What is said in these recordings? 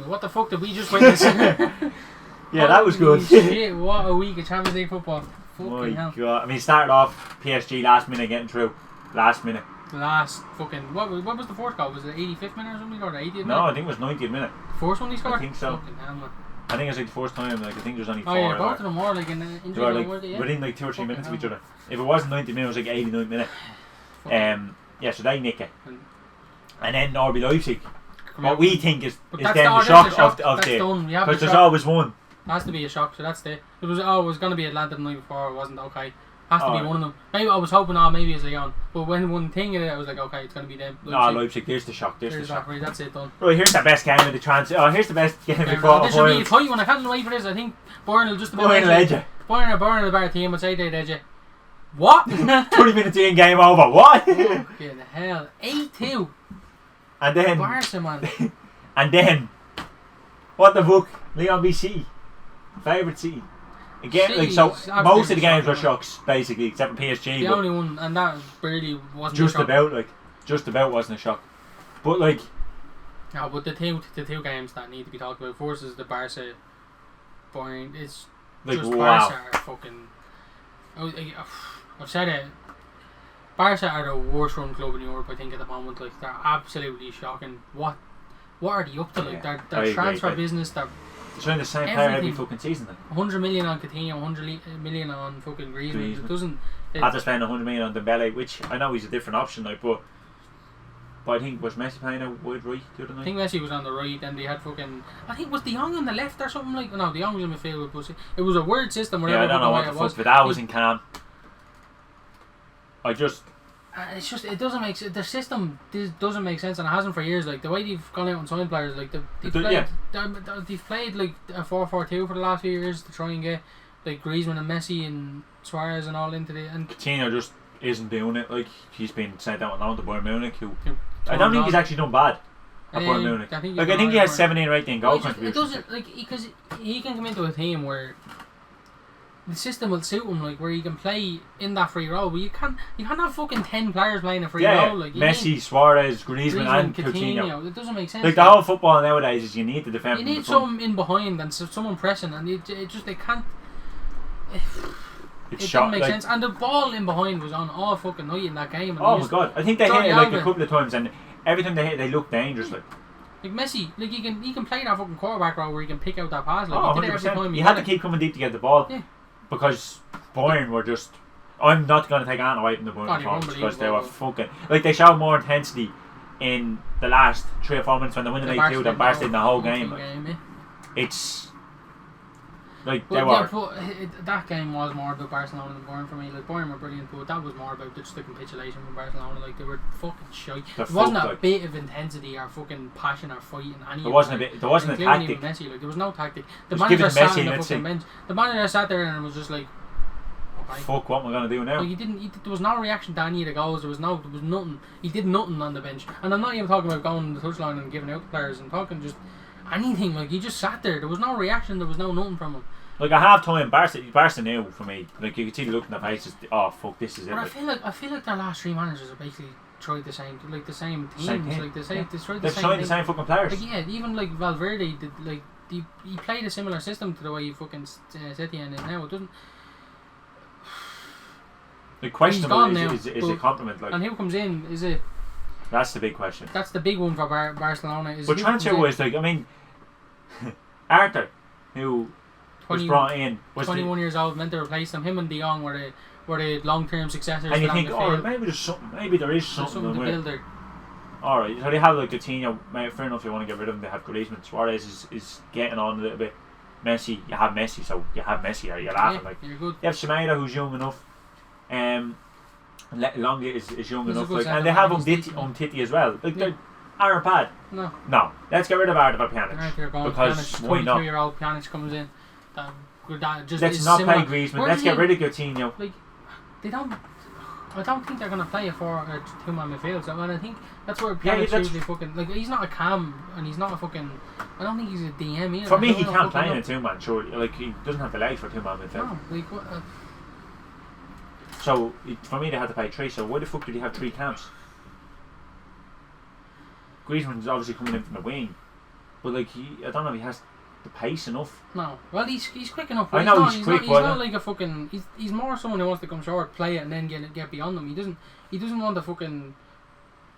What the fuck did we just witness? Yeah, that was good. Shit, what a week of Champions League football. Fucking hell. God. I mean, it started off PSG last minute getting through. Last minute. Last fucking... What was the fourth goal? Was it 85th minute or something? Or the 80th minute? No, I think it was 90th minute. First one he scored? I think so. Fucking hell, man. I think it was like the first time. Like I think there was only 4. Oh yeah, both of them were like in the They injury were goal, like weren't they? Yeah. within like 2 or 3 minutes of each hell. other. If it wasn't 90 minutes, it was like 89 minute. Yeah, so they nick it. And then RB Leipzig. What we think is then the shock of the... Because there's always one. It has to be a shock, so that's the... It was going to be Atlanta the night before, it wasn't okay. Has to be one of them. Maybe I was hoping, maybe it's Leon. But when one thing in it, I was like, okay, it's going to be them. Leipzig, there's the shock, there's the shock. Right, that's it, done. Right, here's the best game of the chance. Here's the best game before this will be a tight one. I can't wait for this. I think Bayern will just about... Bayern will better team, I'd say they'd edge it. What? 20 minutes in, game over. What? Fucking hell. 8-2. And then... Barca, man. And then... What the fuck? Leon BC. Favourite City. Again, like, so most of the games were shocks, basically, except for PSG. The only one, and that really wasn't just a shock. Just about wasn't a shock. But like... No, but the two games that need to be talked about first is the Barca Bayern. It's like, just wow. Barca are fucking... I've said it. Barca are the worst run club in Europe, I think, at the moment. Like, they're absolutely shocking. What are they up to? Like, their transfer business, they're trying the same player every fucking season. Like. 100 million on Coutinho, 100 million on fucking Griezmann. It doesn't... After spending 100 million on Dembele, which I know he's a different option, like, but I think was Messi playing out wide right the other night? I think Messi was on the right, and they had fucking... I think was De Jong on the left or something like... No, De Jong was in midfield, but it was a weird system. Yeah, I don't know what the fuck, but that was in Cam. It's just, it doesn't make sense. The system doesn't make sense, and it hasn't for years. Like, the way they've gone out and signed players, like, they've played like a 4-4-2 for the last few years to try and get like Griezmann and Messi and Suarez and all into the... And Coutinho just isn't doing it. Like, he's been sent out on loan to Bayern Munich, who... I don't think he's actually done bad at Bayern Munich. I think he has 17 or 18 goal contributions. It doesn't, like, because he can come into a team where the system will suit him, like, where he can play in that free role. But you can't have fucking 10 players playing a free role. Like, Messi, Suarez, Griezmann and Coutinho. It doesn't make sense. Like, the whole football nowadays is you need to defend. You need someone in behind and someone pressing, and they can't. It didn't make sense, and the ball in behind was on all fucking night in that game. Oh my god! I think they hit it like a couple of times, and every time they hit, they look dangerous. Like Messi, like he can play that fucking quarterback role where he can pick out that pass. Like, he did it every time. He had to keep coming deep to get the ball, because Bayern were just. I'm not going to take Anna away from the Bayern performance because they were fucking like they showed more intensity in the last 3 or 4 minutes when they won the 8-2 than Barca did in the whole game. It's. Like they were. That game was more about Barcelona than Bayern for me. Like, Bayern were brilliant, but that was more about just the capitulation from Barcelona. Like, they were fucking shite. There wasn't a bit of intensity or fucking passion or fight in any. There wasn't a bit. There wasn't a tactic. Messi, like, there was no tactic. The manager sat on the fucking bench. The manager sat there and was just like, okay, fuck, what am I gonna do now? Like, there was no reaction to any of the goals. There was nothing. He did nothing on the bench. And I'm not even talking about going on the touchline and giving out the players. I'm talking just anything. Like, he just sat there. There was no reaction. There was no nothing from him. Like, at half time, Barca knew for me. Like, you could see the look in their faces. Oh fuck, this is it. But I feel like their last 3 managers have basically tried the same, like the same teams. Like they tried They've tried the same fucking players. Like, yeah, even like Valverde did. Like, he played a similar system to the way he fucking Setien is now. It doesn't. The questionable is a compliment. Like, and who comes in? Is it? That's the big question. That's the big one for Barcelona. But transfer wise, like, I mean, Arthur, who was brought in, was 21 years old, meant to replace them. Him and De Jong were the long-term successors. And you think, maybe there's something. Maybe there is something to build there. All right, so they have like Coutinho. Fair enough. If you want to get rid of him, they have Griezmann. Suarez is getting on a little bit. Messi, you have Messi, so you have Messi there. You're laughing like. You're good. You have Semedo, who's young enough. Longley is young enough, like, and they have Umtiti as well. Like, they aren't bad. No. Let's get rid of Arda Pjanic because Pjanic, why not? 22-year-old Pjanic comes in. Let's not play Griezmann. Let's get rid of Coutinho. Like, they don't. I don't think they're gonna play a 2-man midfield. So, and I think that's where Pjanic usually fucking like. He's not a cam, and he's not a fucking. I don't think he's a DM either. For me, he can't play in a 2-man. Sure, like, he doesn't have the legs for a 2-man midfield. No, like what? So for me, they had to play 3. So why the fuck did he have 3 camps? Griezmann's obviously coming in from the wing. but like I don't know if he has the pace enough. No, well he's quick enough. I know he's quick. He's not like a fucking. He's more someone who wants to come short, play it, and then get beyond them. He doesn't want to fucking.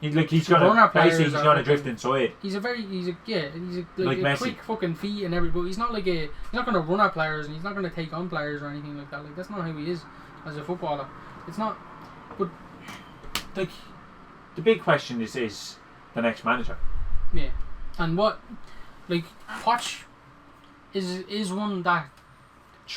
He's gonna drift inside. He's a quick fucking feet and everything, but he's not gonna run at players, and he's not gonna take on players or anything like that. Like that's not how he is as a footballer. It's not. But like the big question is the next manager. Yeah, and what Poch is one that.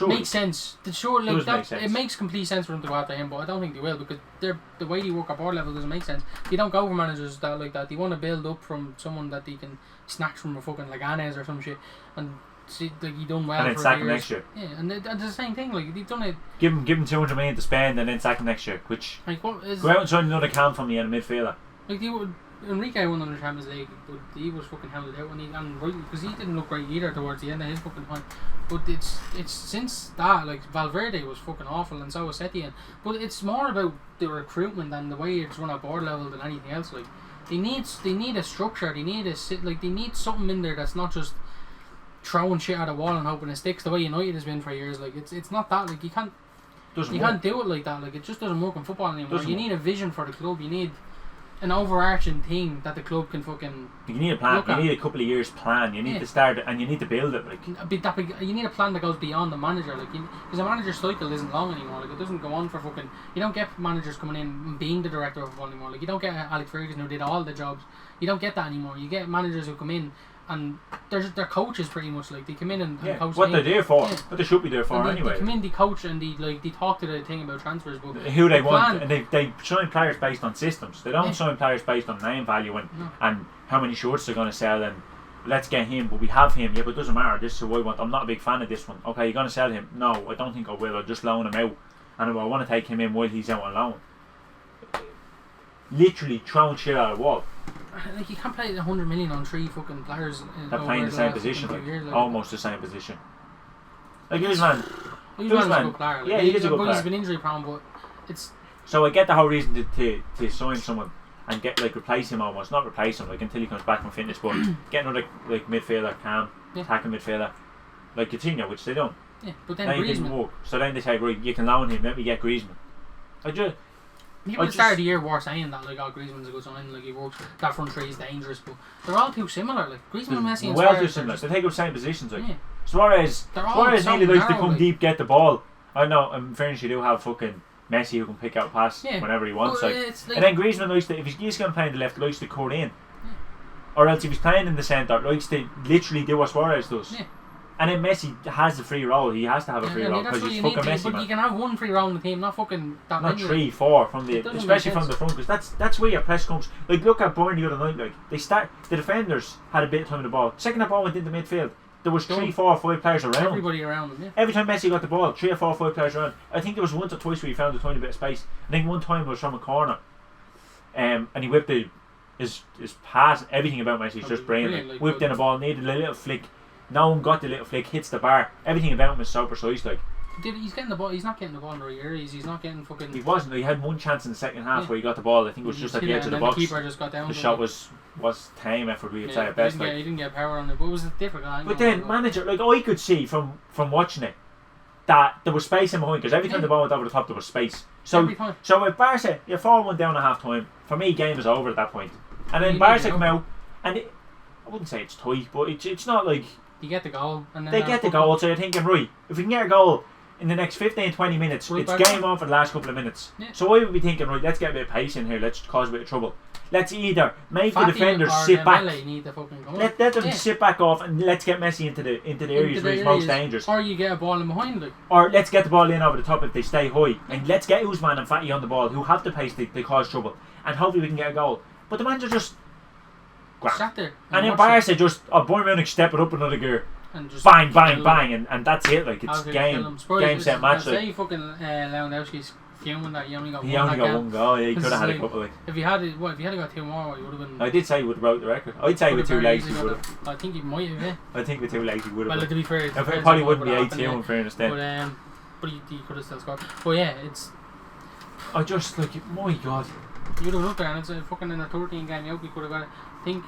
Makes sense. It makes complete sense for them to go after him, but I don't think they will because the way they work at board level doesn't make sense. They don't go for managers that like that. They want to build up from someone that they can snatch from a fucking like Anez or some shit, and see like he done well. And then sack him next year. Yeah, and it's the same thing. Like they've done it. Give him 200 million to spend, and then sack him next year. Which like what is go out and sign another cam from me and a midfielder. Like they would. Enrique won on the Champions League, but he was fucking hounded out and rightly because he didn't look great either towards the end of his fucking time. But it's since that like Valverde was fucking awful and so was Setien. But it's more about the recruitment and the way it's run at board level than anything else. Like they need a structure. They need they need something in there that's not just throwing shit at a wall and hoping it sticks. The way United has been for years. Like it's not that like you can't do it like that. Like it just doesn't work in football anymore. You need a vision for the club. You need an overarching thing that the club can fucking. You need a plan. You need a couple of years plan. You need to start it and you need to build it. Like you need a plan that goes beyond the manager. Like because a manager's cycle isn't long anymore. Like it doesn't go on for fucking. You don't get managers coming in and being the director of football anymore. Like you don't get Alex Ferguson who did all the jobs. You don't get that anymore. You get managers who come in. And they're coaches pretty much like they come in and coach. What they're there for, what they should be there for anyway. They come in, they coach, and they talk to the thing about transfers, but who they want, and they sign players based on systems. They don't sign players based on name value and how many shorts they're going to sell. And let's get him, but we have him. Yeah, but it doesn't matter. This is who I want. I'm not a big fan of this one. Okay, you're going to sell him? No, I don't think I will. I'll just loan him out, and I want to take him in while he's out on loan. Literally throwing shit out of the wall. Like you can't play 100 million on 3 fucking players. They're playing the same position, almost the same position. Like Usman is a good player. Like, yeah, he is a good player. He's been injury prone, but it's. So I get the whole reason to sign someone and get replace him almost, not replace him until he comes back from fitness, but get another midfielder, attacking midfielder, like Coutinho, which they don't. Yeah, but then Griezmann didn't work. So then they say, right, you can loan him. Let me get Griezmann. People at the start of the year were saying that Griezmann's a good sign, like he works, that front three is dangerous, but they're all too similar. Like Griezmann and Messi and Suarez too similar. They take up same positions. Like yeah. Suarez nearly likes to come deep, get the ball. I know. In fairness, you do have fucking Messi who can pick out a pass whenever he wants. Like, and then Griezmann likes to, if he's going to play on the left, likes to cut in, or else if he's playing in the centre, likes to literally do what Suarez does. Yeah. And then Messi has the free role. He has to have a free role because he's fucking Messi. But you can have one free role in the team, not fucking that not many. 3, 4 from the, especially from the front, because that's where your press comes. Like look at Bayern the other night. Like the defenders had a bit of time on the ball. Second the ball went into midfield. There was 3, 4, 5 players around. Everybody around them. Yeah. Every time Messi got the ball, 3 or 4, 5 players around. I think there was once or twice where he found a tiny bit of space. I think one time it was from a corner, and he whipped his pass. Everything about Messi is just brilliant. Like, whipped in a ball, needed a little flick. No one got the little flick, hits the bar. Everything about him is so precise. Like he's getting the ball. He's not getting the ball in the right areas. He's not getting fucking. He wasn't. He had one chance in the second half where he got the ball. I think it was just at the edge of the box. The keeper just got down. The shot was tame effort. We would say at best. He didn't get power on it, but it was a different angle. But then manager, like I could see from watching it that there was space in behind because every time the ball went over the top there was space. So with Barca, you're 4-1 down at half time. For me, game is over at that point. And then Barca come out, and I wouldn't say it's tight, but it's not like. You get the goal, and then they get the goal. So you're thinking, right, if we can get a goal in the next 15-20 minutes, it's game on for the last couple of minutes. Yeah. So I would be thinking, right, let's get a bit of pace in here. Let's cause a bit of trouble. Let's either make the defenders sit back. Let them sit back off, and let's get Messi into the areas where he's most dangerous. Or you get a ball in behind, like. Or let's get the ball in over the top if they stay high, and let's get Usman and Fatty on the ball who have the pace. They cause trouble, and hopefully we can get a goal. But the manager just sat there, and then Barca just Bayern Munich step it up another gear. And just bang, and that's it. Like it's game set match. Say fucking Lewandowski's fuming that he only got one goal. Yeah, he could have had a couple. Like if he had got 2 more, he would have been. I did say he would have broke the record. I'd say with 2 legs he would have. I think he might have. Yeah. I think with 2 legs he would have. Well, to be fair, it probably wouldn't be 8-2 in fairness then. But he could have still scored. But yeah, it's. I just like my God. You would have looked there, and it's fucking in a 13 game out. We could have got. I think.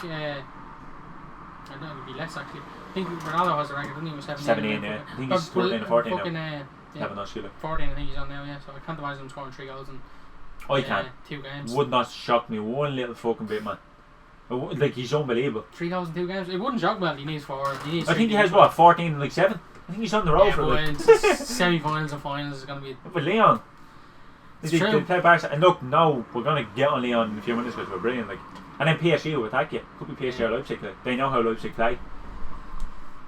I don't know, it'd be less actually. I think Ronaldo has the record, doesn't he? With 17, yeah. I think he's 14 or 14 now. Yeah, 14 I think he's on now, yeah. So I can't imagine him scoring 3 goals in I can. 2 games. Would not shock me one little fucking bit, man. Like, he's unbelievable. 3 goals in 2 games? It wouldn't shock me. He needs 4. I think he has, what, 14 and like 7? I think he's on the road for like... semi-finals and finals is going to be... But Leon... It's they true. play Barca, and look, no, we're going to get on Leon in a few minutes because we're brilliant. Like, and then PSG will attack you. Could be PSG or Leipzig. Like, they know how Leipzig play.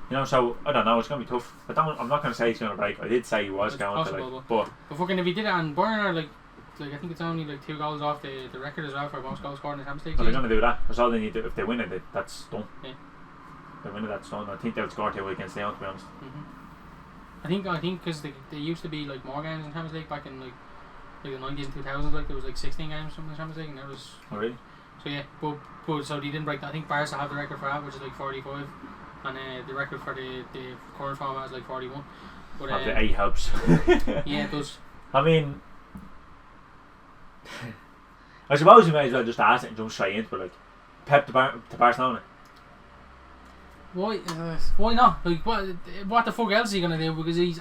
You know, so I don't know. It's going to be tough. I'm not going to say he's going to break. I did say he was going to, like, but fucking if he did it, and Bayern are like I think it's only like 2 goals off the record as well for most goals scored in the Champions League. But they're going to do that. That's all they need to. If they win it, that's done. Yeah. If they win it, that's done. I think they'll score 2 against Leon, to be honest. I think because they used to be like more games in Champions League back in like the 90s and 2000s, like there was like 16 games from the Champions League, and there was. Oh really? So yeah, but so they didn't break that. I think Barca have the record for that, which is like 45, and the record for the current format is like 41. But the 8 helps. Yeah, it does. I mean, I suppose you may as well just ask it and jump straight into it, like Pep to Barcelona. Why not? Like what the fuck else is he gonna do? Because he's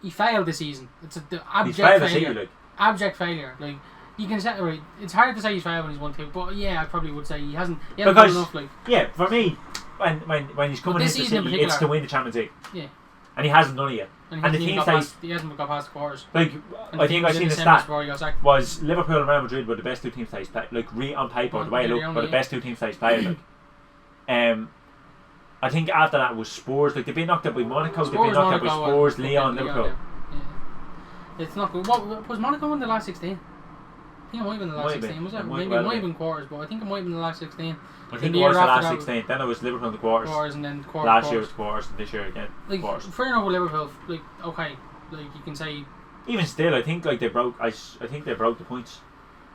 he failed this season. It's the abject failure. Like. Abject failure. Like you can say, right, it's hard to say he's failed when he's 1-2, but yeah, I probably would say he hasn't done enough. Like yeah, for me, when he's coming into City, it's to win the Champions League. Yeah. And he hasn't done it yet. And the team he hasn't got past the quarters. Like I think I seen the stat was Liverpool and Real Madrid were the best 2 teams that he's played. Like on paper, the way it looked, were the best 2 teams that he's played. Like, I think after that was Spurs. Like they've been knocked out by Monaco. They've been knocked out by Spurs, Lyon, Liverpool. Yeah. It's not good. What was Monaco in the last 16? I think it might have been the last 16. Was it? Maybe it might have been quarters, but I think it might have been the last 16. I think it was the last 16. Then it was Liverpool in the quarters. And then quarters. Last year was quarters, and this year again quarters. Fair enough with Liverpool. Like okay, like you can say. Even still, I think like they broke. I think they broke the points.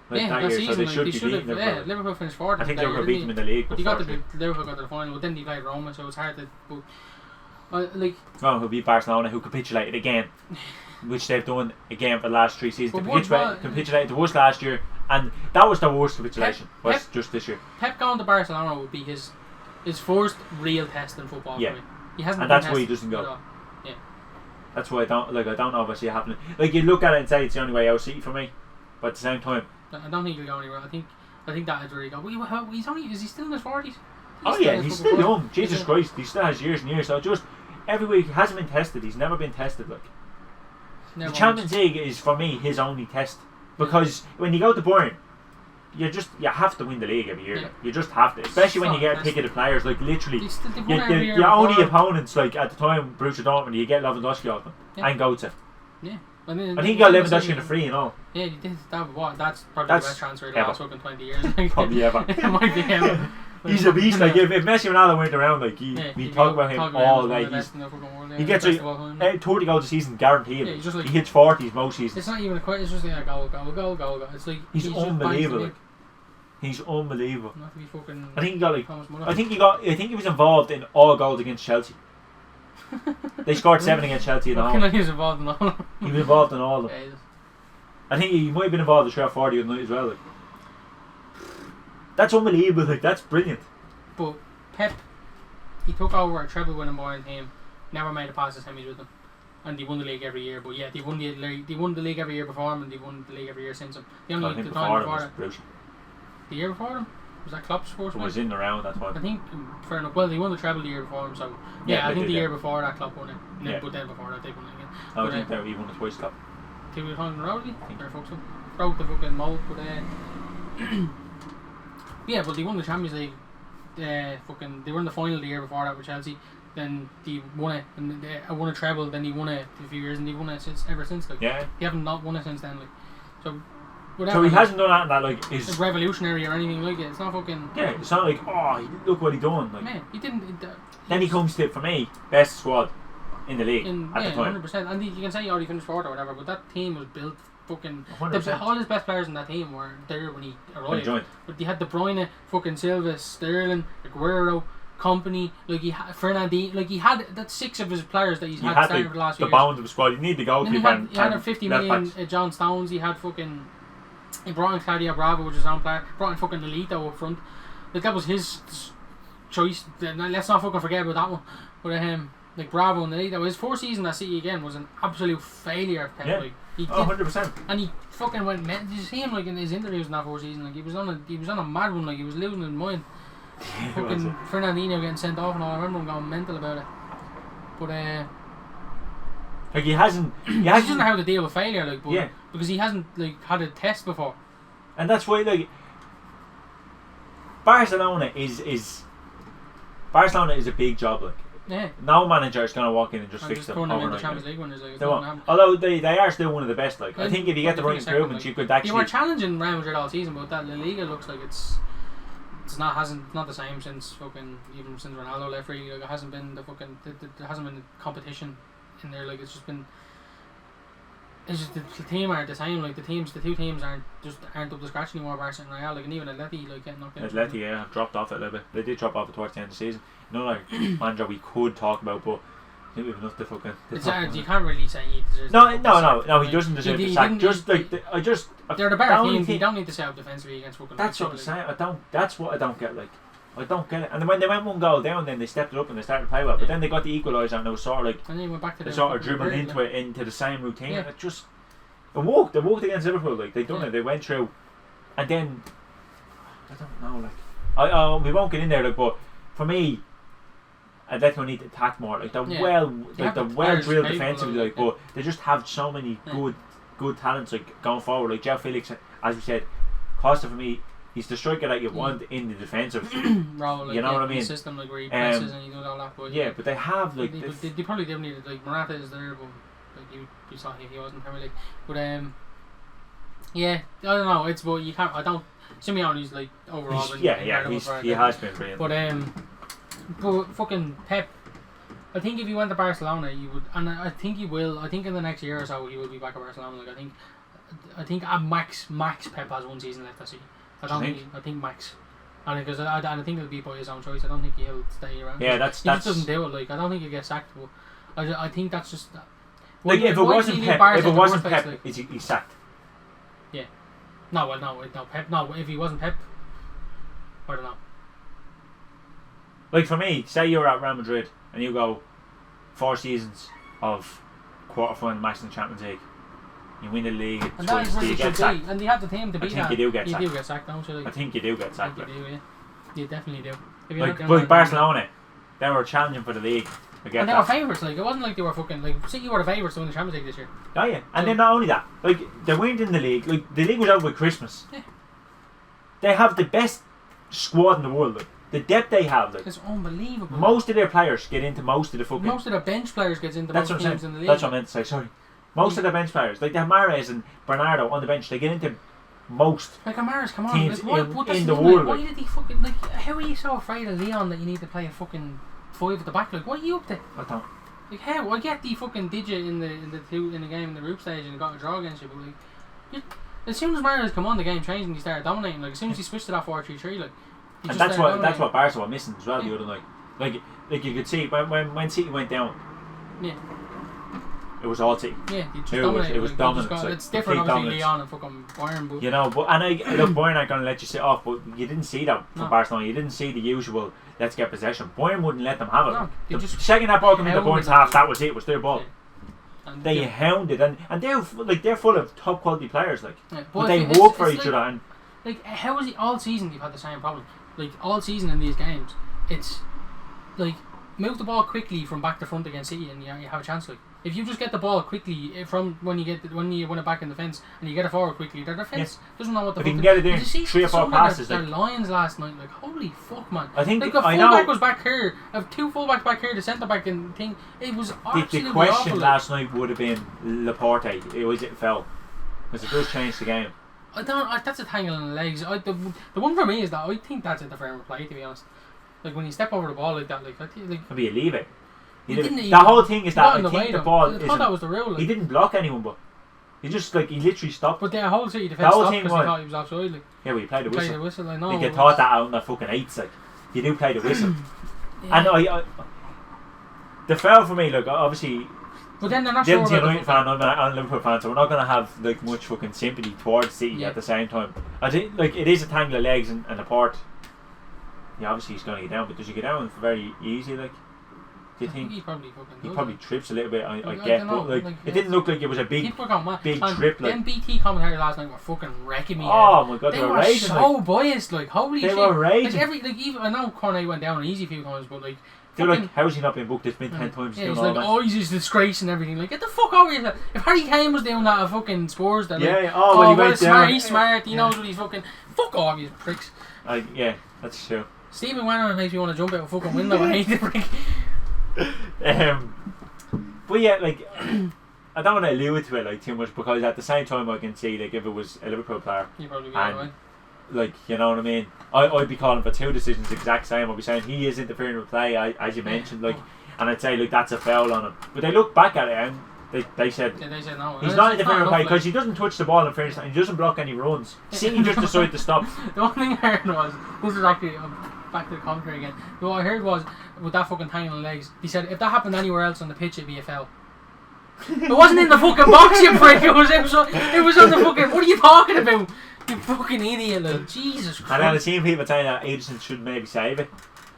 Like that year, season, so they like, should be beating Liverpool. Yeah, Liverpool finished 4th. I think Liverpool beat them in the league. But Liverpool got to the final. But then they played Roma, so it's hard to. Who beat Barcelona, who capitulated again, which they've done again for the last 3 seasons. They capitulated to us last year, and that was the worst capitulation. Just this year. Pep going to Barcelona would be his first real test in football. Yeah, for me. He hasn't. And that's why he doesn't go. Yeah. That's why I don't obviously happening. Like you look at it and say it's the only way out City for me, but at the same time, I don't think he'll go anywhere. I think that is where he go. Is he still in his 40s? Oh yeah, he's still young. Jesus Christ, he still has years and years. So just every week he hasn't been tested. He's never been tested. Like the Champions League is for me his only test, because when you go to Bayern, you have to win the league every year. Yeah. You just have to, especially when you get ticketed players. Like literally, your only opponents. Like at the time, Borussia Dortmund, you get Lewandowski off them and Goetze. Yeah. I think he got Lewandowski in the free and all. Yeah, he did. That's probably the best transfer in the last fucking 20 years. Probably ever. It might be ever. He's a beast. Like if Messi and Ronaldo went around, like we talk about him all day. He gets 30 goals a season guaranteed. Yeah, he hits 40s most seasons. It's not even a question. It's just like goal. It's like he's unbelievable. He's unbelievable. Not to be fucking. I think he got I think he was involved in all goals against Chelsea. They scored 7 against Chelsea in the home. He was involved in all. He was involved in all of them. Yeah, I think he might have been involved in 40 of the night as well. Like. That's unbelievable. Like that's brilliant. But Pep, he took over a treble winning Bayern team, never made it past the semis with them, and they won the league every year. But yeah, they won the league every year before him, and they won the league every year since him. The only the time before that, the year before them. Was that Klopp's first one? It was in the round that time. I think, fair enough. Well, they won the treble the year before him, so yeah, I think the year before that Klopp won it. Yeah. But then before that they won it again. I think he won it twice, Klopp. 2 times in a row, did he? I think so. Broke the fucking mold, but yeah, but they won the Champions League. They were in the final the year before that with Chelsea. Then they won it, and they won a treble. Then he won it a few years, and they won it ever since. Like, yeah, they haven't not won it since then. Like, so. Whatever, so he hasn't done that. That like is revolutionary or anything like it. It's not fucking. Yeah, it's not like look what he done. Like, man, he didn't. Then he comes to, for me, best squad in the league at the time. 100%. And you can say he already finished 4th or whatever, but that team was built fucking. All his best players in that team were there when he arrived. But he had De Bruyne, fucking Silva, Sterling, Aguero, Company, like he had Fernandinho, like he had that 6 of his players that he's had started for the last few years. The bound of the squad. You need the goalkeeper. He had a 50 million John Stones. He had fucking. He brought in Claudio Bravo, which is his own player. Brought in fucking Elito up front. Like that was his choice. Let's not fucking forget about that one. But like Bravo in the league, that was his 4th season at City again was an absolute failure. Yeah. Like, he 100%. And he fucking went. Did you see him like in his interviews in that 4th season? Like he was on a mad one. Like he was losing his mind. Fucking Fernandinho getting sent off and all. I remember him going mental about it. But like he hasn't. He doesn't know how to deal with failure. Like, but because he hasn't like had a test before. And that's why like Barcelona is a big job. Like. Yeah. No manager is going to walk in and just fix them overnight. The Champions League winners, like, they won't. Although they are still one of the best. Like I think if you get the right improvements, you could actually. You were challenging Real Madrid all season, but that La Liga looks like it's not the same since fucking even since Ronaldo left. Really, like it hasn't been there hasn't been the competition in there. Like it's just the team aren't the same. Like the two teams aren't up to scratch anymore. Barca and Real, like and even Atleti, like getting knocked out. Atleti, have dropped off a little bit. They did drop off towards the end of the season. Another manager we could talk about, but I think we have enough to fucking. You can't really say he deserves. No, he doesn't deserve the sack. They're the better team. You don't need to set up defensively against fucking. That's what I'm saying. That's what I don't get. Like, I don't get it. And then when they went one goal down, then they stepped it up and they started to play well. But then they got the equaliser and it was sort of like. And then went back to they sort of dribbled into the same routine. And it just. They walked against Liverpool. Like they done it. They went through, and then. I don't know. Like, we won't get in there. Like, but for me. Atletico need to attack more. Like they're well drilled defensively. Like, but they just have so many good talents like going forward. Like João Felix, as we said, Costa for me, he's the striker that you want in the defensive. Role, like, you know what I mean? System like where he presses and he does all that. But but they have like they probably do need it. Like Morata is there, but like you saw he wasn't Premier League. But I don't know. It's but you can't. I don't. Simeone's like overall. He has been brilliant. But fucking Pep, I think if he went to Barcelona, you would, and I think he will. I think in the next year or so he will be back at Barcelona. Like I think at max Pep has 1 season left. I think max, and because I think it'll be by his own choice. I don't think he'll stay around. Yeah, he just doesn't do it. Like I don't think he'll get sacked. But I think that's just. Like if it wasn't Pep, he's sacked. Yeah. No, Pep. No, if he wasn't Pep, I don't know. Like for me, say you're at Real Madrid and you go 4 seasons of quarter-final match in the Champions League, you win the league twice, do you get sacked? And you have the team to beat that. I think you do get sacked. You do get sacked, don't you? Like, I think you do get sacked. You do, yeah. You definitely do. Like Barcelona, they were challenging for the league. And they were favourites. Like it wasn't like they were fucking like City were the favourites to win the Champions League this year. Oh yeah, and then not only that, like they weren't in the league. Like the league was over with Christmas. Yeah. They have the best squad in the world. Like. The depth they have, like, it's unbelievable. Most of their players get into most of the fucking. Most of their bench players gets into most teams in the league. That's what I meant to say. Sorry, most of their bench players, like they have Mahrez and Bernardo on the bench, they get into most. Like Mahrez, come on, teams like, in the world. Why did he fucking like? How are you so afraid of Leon that you need to play a fucking 5 at the back? Like, what are you up to? I don't. Like how? I get the fucking digit in the game in the group stage and got a draw against you, but like, as soon as Mahrez come on, the game changed and he started dominating. Like as soon as he switched to that 4-3-3, like. And that's what Barca were missing as well the other night. Like you could see when City went down. Yeah. It was all City. Yeah, it was dominant. It's different, obviously, Leon and fucking Bayern, but you know. But look, Bayern aren't going to let you sit off. But you didn't see that from Barcelona. You didn't see the usual. Let's get possession. Bayern wouldn't let them have it. No, the second that ball came into Bayern's half, that was it. It was their ball. Yeah. They hounded and they're full of top quality players. Like, yeah, but they work for each other. And like, how is it all season? You've had the same problem. Like all season in these games, it's like move the ball quickly from back to front against City, and you have a chance. Like if you just get the ball quickly from when you win it back in defence, and you get it forward quickly, their defence doesn't know what the fuck. If you can get it in 3 or 4 passes, their Lions last night, like holy fuck, man! I think like the fullback was back here. I have 2 fullbacks back here, the centre back and thing. It was absolutely the question awful, last night would have been Laporte. It fell because it does change the game. I don't. That's a tangle in the legs. The one for me is that I think that's at the frame of play. To be honest, like when you step over the ball like that, like could be a leave it. The whole thing is that I think the ball. I thought that was the rule. Like. He didn't block anyone, but he just he literally stopped. But the whole City defence stopped because he thought he was offside. Like. Yeah, well, you played the whistle. Play the whistle. I know. You get taught that out in the fucking 8s. Like you do play the whistle. Yeah. And I the foul for me. Look, obviously. But then they're not sure. Dylan's a United fan, I'm a Liverpool fan, so we're not going to have like much fucking sympathy towards City at the same time. I think like it is a tangle of legs and a port. yeah, obviously he's going to get down, but does he get down very easy? Like, do you think he probably fucking he probably trips a little bit? I don't get, know, but like, it didn't look like it was a big trip. Like, them BT commentators last night were fucking wrecking me. Oh my god, they were raging. So biased, like holy shit. They were raging. Even I know Cornet went down easy a few times, but like. They're like, how's he not been booked? It's been 10 times. Yeah, he's like, oh, he's just disgrace and everything. Like, get the fuck over here. If Harry Kane was doing that at fucking Spurs, then like, he went down. He's smart. He knows what he's fucking. Fuck off, you pricks. Yeah, that's true. Stephen Wanner makes me want to jump out a fucking window. I hate the prick. But yeah, like, I don't want to allude to it like too much because at the same time I can see like if it was a Liverpool player, you probably be right. Like, you know what I mean? I'd be calling for two decisions the exact same. I'd be saying he is interfering with play, as you mentioned, like, and I'd say, look, that's a foul on him. But they look back at it and they said no. He's not interfering with play because he doesn't touch the ball in fairness and he doesn't block any runs. City just decided to stop. The only thing I heard was, this is actually back to the commentary again. What I heard was with that fucking tangling legs, he said if that happened anywhere else on the pitch it'd be a foul. It wasn't in the fucking box, you prick. It was on the fucking. What are you talking about? You fucking idiot, like, Jesus Christ. And I've seen people saying that Ederson should maybe save it.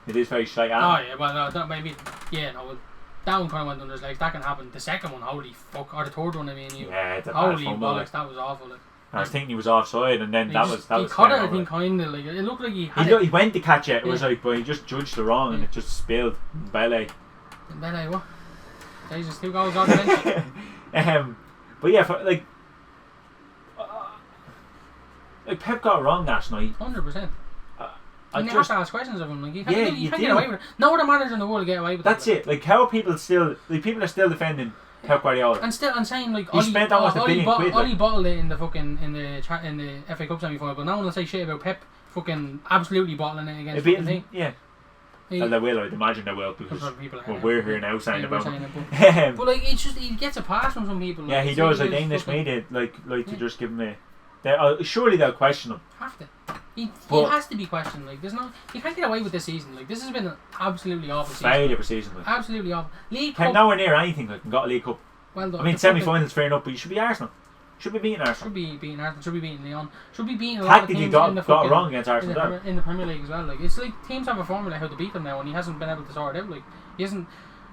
It is very straight at him. Oh yeah, well no, that maybe, yeah, no, well, that one kind of went under his legs. That can happen. The second one, holy fuck, or the third one, I mean, holy bollocks, that was awful. Like. I was thinking he was offside, and then that was. He caught it, I think, kinda like it looked like he had he went to catch it. It was like, but he just judged it wrong, and it just spilled. Belay. Belay, what? Jesus, 2 goals on the bench. But yeah, like Pep got it wrong last night. 100%. You have to ask questions of him. Like, you can't get away with it. No other manager in the world will get away with That's it. Like, how are people still? Like, people are still defending Pep Guardiola. And saying like he spent almost $1 billion quid. Ollie bottled it in the fucking in the FA Cup semi-final, but no one will say shit about Pep fucking absolutely bottling it against the team. Yeah. And they will, I'd imagine they will, because we're here now saying about it. But like, it's just, he gets a pass from some people. Like, yeah, he does. Like, English media like to just give him surely they'll question him. Have to. He has to be questioned. Like, there's no, you can't get away with this season. Like, this has been an absolutely awful season. Failure of a season. Like. Absolutely awful. League Cup. Nowhere near anything. Like, got a League Cup. Well, I mean, semi-finals fair enough, but you should be Arsenal. Should be beating Arsenal. Should be beating Arsenal. Should be beating Leon. Should be beating a lot of teams got it wrong against Arsenal in the Premier League as well. Like, it's like teams have a formula how to beat them now, and he hasn't been able to sort it out. Like, he hasn't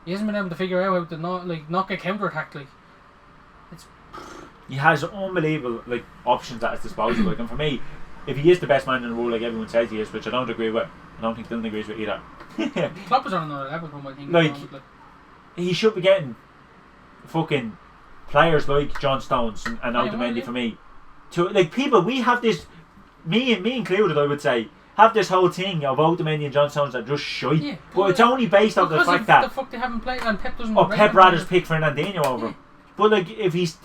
been able to figure out how to not get counter-attacked. Like, he has unbelievable like options at his disposal. Like, and for me, if he is the best man in the world, like everyone says he is, which I don't agree with. I don't think Dylan agrees with either. Klopp is on another level from I think. Like, he should be getting fucking players like John Stones and Otamendi for me. To like people, we have this, me included, I would say, have this whole thing of Otamendi and John Stones that just shite. Yeah, but it's only based on the fact that the fuck they haven't played and Pep doesn't. Pep rather pick Fernandinho over him. But like, if he's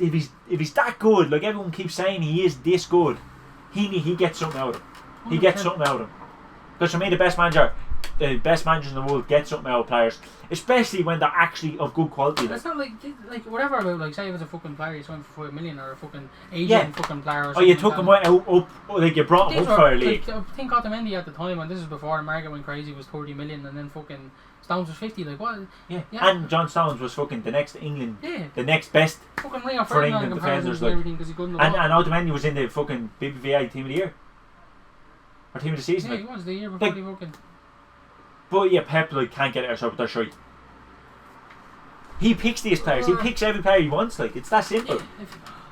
that good, like everyone keeps saying he is this good, he gets something out of him. 100%. He gets something out of him. Because for me, the best managers in the world get something out of players, especially when they're actually of good quality. It's not like whatever about, like, say if it's a fucking player you signed for $5 million or a fucking Asian fucking player. Or you took him up, like you brought him up for a league. I think Otamendi at the time, and this is before the market went crazy, was 30 million, and then fucking Stones was 50. Like what? Yeah. And John Stones was fucking the next England, the next best fucking Rio for England defenders. Like, and Otamendi was in the fucking BBVA team of the year or team of the season. Yeah, he was the year before he fucking. But yeah, Pep like can't get it herself, but they're shite. He picks these players. He picks every player he wants. Like, it's that simple.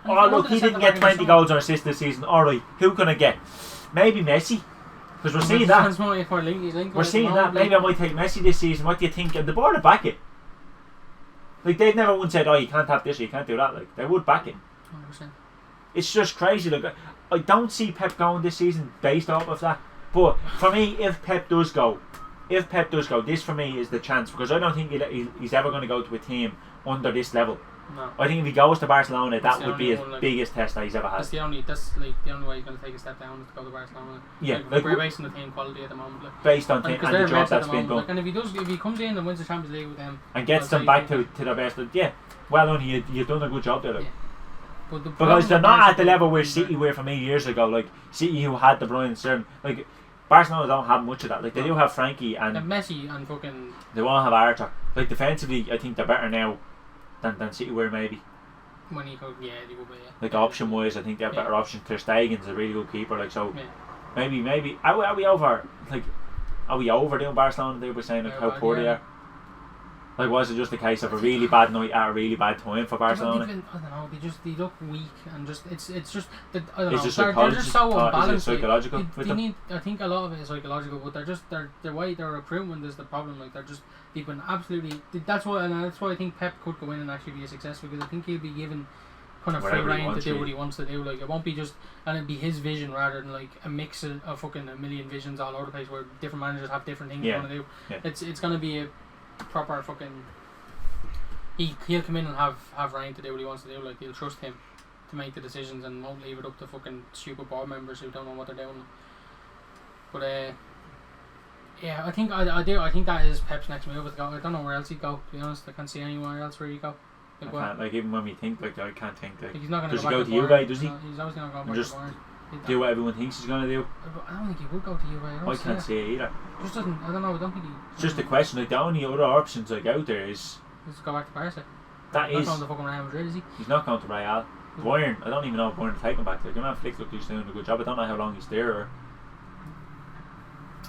Look, he didn't get 20 goals or assists this season. Alright, who can I get? Maybe Messi. Because we're seeing that. We're seeing that. Maybe I might take Messi this season. What do you think? And the board will back it. Like, they've never once said, oh, you can't have this or you can't do that. Like, they would back it. 100%. It's just crazy. Like, I don't see Pep going this season based off of that. But for me, if Pep does go, this for me is the chance, because I don't think he's ever going to go to a team under this level. No. I think if he goes to Barcelona, that would be his biggest test that he's ever had. That's the only way he's going to take a step down is to go to Barcelona. Yeah, like we're based on the team quality at the moment. Like, based on and the job that's been done. Like, and if he comes in and wins the Champions League with them and gets them back to their best, well done, you've done a good job there. Like. Yeah. Because they're not at the level where City were from 8 years ago. Like City, who had the Brian Sterling, like. Barcelona don't have much of that. Like, they do have Frankie and Messi and fucking. They won't have Arthur. Like, defensively, I think they're better now than City were maybe. When he goes, they will be. Yeah. Like, option wise, I think they have better options. Ter Stegen's a really good keeper. Like, so maybe are we over? Like, are we overdoing Barcelona there by saying like how poor they are? Like, was it just a case of a really bad night at a really bad time for Barcelona? I don't know. They look weak and just it's just that I don't know. They're just so unbalanced. Is it psychological? I think a lot of it is psychological, but their way their recruitment is the problem. Like they've been absolutely. That's why I think Pep could go in and actually be a success, because I think he'll be given kind of free rein to do what he wants to do. Like, it won't be just, and it'll be his vision rather than like a mix of fucking a million visions all over the place where different managers have different things they want to do. Yeah. It's gonna be a proper fucking. He'll come in and have reign to do what he wants to do. Like, they'll trust him to make the decisions and won't leave it up to fucking stupid board members who don't know what they're doing. But yeah, I think I think that is Pep's next move. I don't know where else he'd go. To be honest, I can't see anywhere else where he'd go. Like, I can't, like, even when we think, like, I can't think, like he's not gonna does he go to Juve? Does he? No, he's obviously not going back just to Bayern. Do what everyone thinks he's gonna do. I don't think he would go to Juve. I can't see it either. Just doesn't. I don't know. I don't think he. It's just a question. Like, the only other options like out there is. Just go back to Barca. That he's is. Not going to fucking Real Madrid, is he? He's not going to Real. Bayern. I don't even know if Bayern will take him back. Like, Flick looked he's doing a good job. I don't know how long he's there. Or.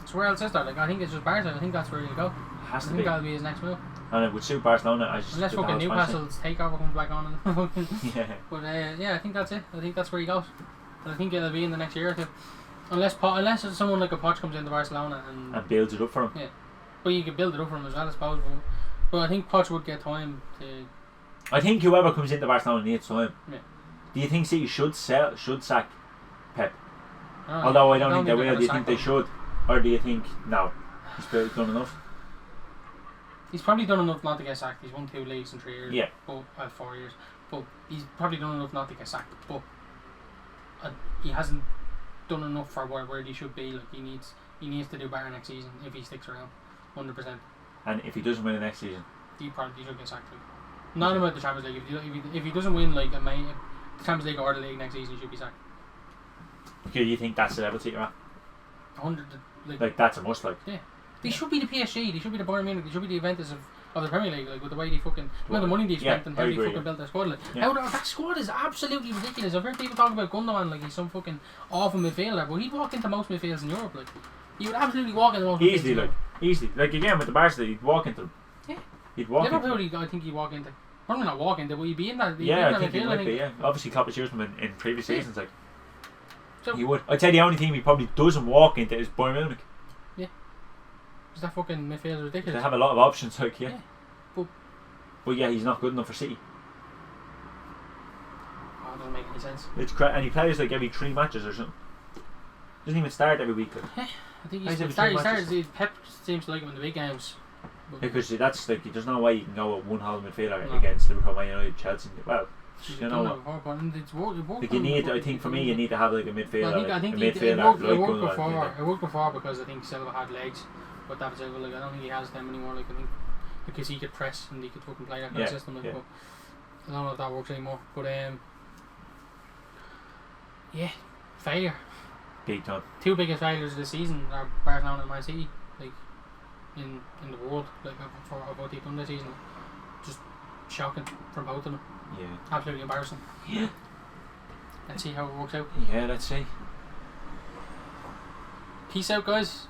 So where else is that? Like, I think it's just Barca. I think that's where he'll go. Has to I think that'll be his next move. And it would suit Barcelona as unless fucking Newcastle's takeover comes back on and fucking. Yeah. But yeah, I think that's it. I think that's where he goes. And I think it'll be in the next year or two. Unless someone like a Poch comes into Barcelona and builds it up for him. Yeah. But you could build it up for him as well, I suppose. But I think Poch would get time to. I think whoever comes into Barcelona needs time. Yeah. Do you think City should sack Pep? Although I don't think they will. Do you think they should? Or do you think no? He's done enough? He's probably done enough not to get sacked. He's won 2 leagues in 3 years. Yeah. 4 years. But he's probably done enough not to get sacked. But he hasn't done enough for where he should be. Like, he needs to do better next season if he sticks around, 100%. And if he doesn't win the next season, he probably should get sacked too. Not about the Champions League. If he doesn't win like the Champions League or the league next season, he should be sacked. Okay, you think that's the level that you're at? 100. Like that's a must. Like, yeah. They should be the PSG. They should be the Bayern Munich. They should be the Juventus of the Premier League. Like, with the way they fucking, the money they spent and how they fucking built their squad. Like, that squad is absolutely ridiculous. I've heard people talk about Gundogan like he's some fucking awful midfielder, but he'd walk into most midfields in Europe. Like, he would absolutely walk into most midfields. Easily. Like, again with the Barca, he'd walk into them. Yeah. He'd walk Liverpool, into. I think he'd walk into. Probably not walk into, but he'd be in that. I think he would be. Yeah. Obviously, Klopp has used him in previous seasons. Like, so he would. I'd say the only team he probably doesn't walk into is Bayern Munich. Yeah. Is that fucking midfield ridiculous? They have a lot of options, like, yeah. But yeah, he's not good enough for City. Oh, it doesn't make any sense. And he plays like every 3 matches or something. Doesn't even start every week. Like. Yeah, I think he started. Pep seems to like him in the big games. Because that's like, there's no way you can go with one whole midfielder against Liverpool, Man United, Chelsea. Well, you know what? Like, you need, I think for me, you need to have like a midfielder. I think it worked before because I think Silva had legs, but David Silva, like, I don't think he has them anymore. Like, I think because he could press and he could fucking play that kind of system. Like, but I don't know if that works anymore. But yeah, failure. Big time. 2 biggest failures of the season are Barcelona and Man City. Like, in the world, like, for what they've done this season, just shocking from both of them. Yeah. Absolutely embarrassing. Yeah. Let's see how it works out. Yeah, let's see. Peace out, guys.